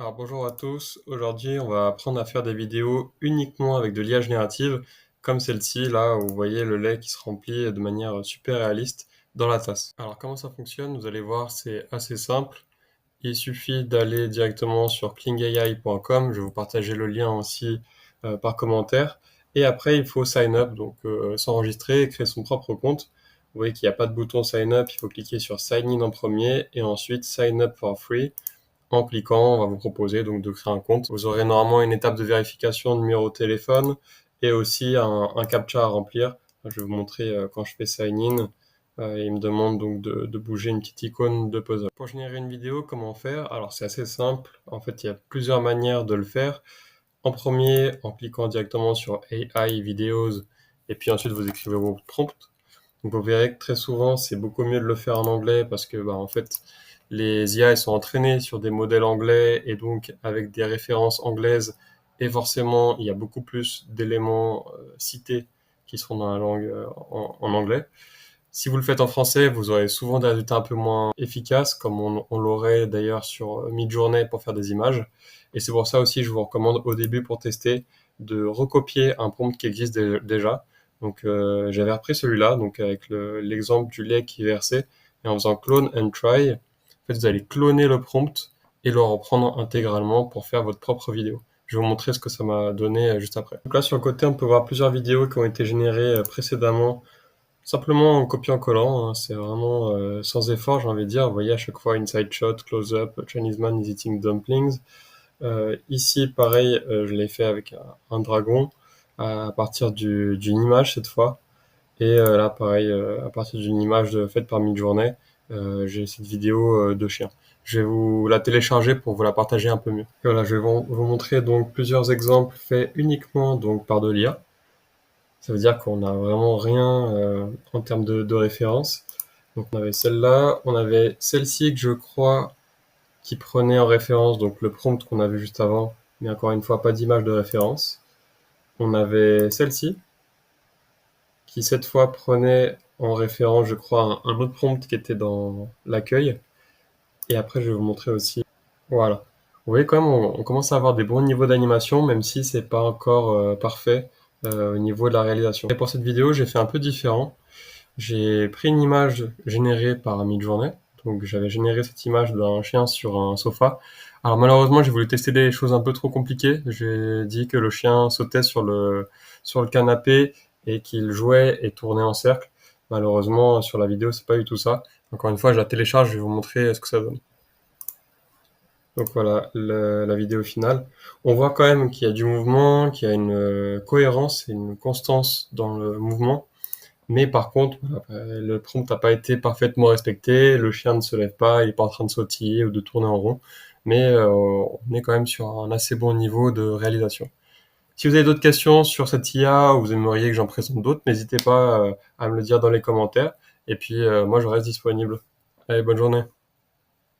Alors bonjour à tous, aujourd'hui on va apprendre à faire des vidéos uniquement avec de l'IA générative, comme celle-ci là où vous voyez le lait qui se remplit de manière super réaliste dans la tasse. Alors comment ça fonctionne? Vous allez voir, c'est assez simple. Il suffit d'aller directement sur klingai.com, je vais vous partager le lien aussi par commentaire. Et après il faut sign up, donc s'enregistrer et créer son propre compte. Vous voyez qu'il n'y a pas de bouton sign up, il faut cliquer sur sign in en premier et ensuite sign up for free. En cliquant, on va vous proposer donc de créer un compte. Vous aurez normalement une étape de vérification de numéro de téléphone et aussi un captcha à remplir. Je vais vous montrer quand je fais sign in. Il me demande donc de bouger une petite icône de puzzle. Pour générer une vidéo, comment faire? Alors c'est assez simple. En fait, il y a plusieurs manières de le faire. En premier, en cliquant directement sur AI Videos et puis ensuite vous écrivez vos prompts. Donc vous verrez que très souvent, c'est beaucoup mieux de le faire en anglais parce que en fait, les IA elles sont entraînées sur des modèles anglais et donc avec des références anglaises et forcément, il y a beaucoup plus d'éléments cités qui seront dans la langue en anglais. Si vous le faites en français, vous aurez souvent des résultats un peu moins efficaces, comme on l'aurait d'ailleurs sur Midjourney pour faire des images. Et c'est pour ça aussi, je vous recommande au début pour tester de recopier un prompt qui existe déjà. Donc j'avais repris celui-là, donc avec l'exemple du lait qui versait, et en faisant clone and try, en fait vous allez cloner le prompt et le reprendre intégralement pour faire votre propre vidéo. Je vais vous montrer ce que ça m'a donné juste après. Donc là sur le côté, on peut voir plusieurs vidéos qui ont été générées précédemment simplement en copiant-collant, hein, c'est vraiment sans effort, j'ai envie de dire. Vous voyez à chaque fois inside shot, close-up, Chinese man is eating dumplings. Ici, pareil, je l'ai fait avec un dragon à partir d'une image cette fois. Et là, pareil, à partir d'une image faite par Midjourney, j'ai cette vidéo de chien. Je vais vous la télécharger pour vous la partager un peu mieux. Et voilà, je vais vous montrer donc plusieurs exemples faits uniquement donc par de l'IA. Ça veut dire qu'on n'a vraiment rien en termes de référence. Donc on avait celle-là, on avait celle-ci que je crois qui prenait en référence donc le prompt qu'on a vu juste avant, mais encore une fois pas d'image de référence. On avait celle-ci qui cette fois prenait en référence je crois un autre prompt qui était dans l'accueil. Et après je vais vous montrer aussi. Voilà. Vous voyez quand même on commence à avoir des bons niveaux d'animation même si c'est pas encore parfait au niveau de la réalisation. Et pour cette vidéo j'ai fait un peu différent. J'ai pris une image générée par Midjourney. Donc j'avais généré cette image d'un chien sur un sofa. Alors malheureusement, j'ai voulu tester des choses un peu trop compliquées. J'ai dit que le chien sautait sur le canapé et qu'il jouait et tournait en cercle. Malheureusement, sur la vidéo, c'est pas du tout ça. Encore une fois, je la télécharge, je vais vous montrer ce que ça donne. Donc voilà la vidéo finale. On voit quand même qu'il y a du mouvement, qu'il y a une cohérence et une constance dans le mouvement. Mais par contre, le prompt n'a pas été parfaitement respecté, le chien ne se lève pas, il n'est pas en train de sautiller ou de tourner en rond, mais on est quand même sur un assez bon niveau de réalisation. Si vous avez d'autres questions sur cette IA ou vous aimeriez que j'en présente d'autres, n'hésitez pas à me le dire dans les commentaires, et puis moi je reste disponible. Allez, bonne journée.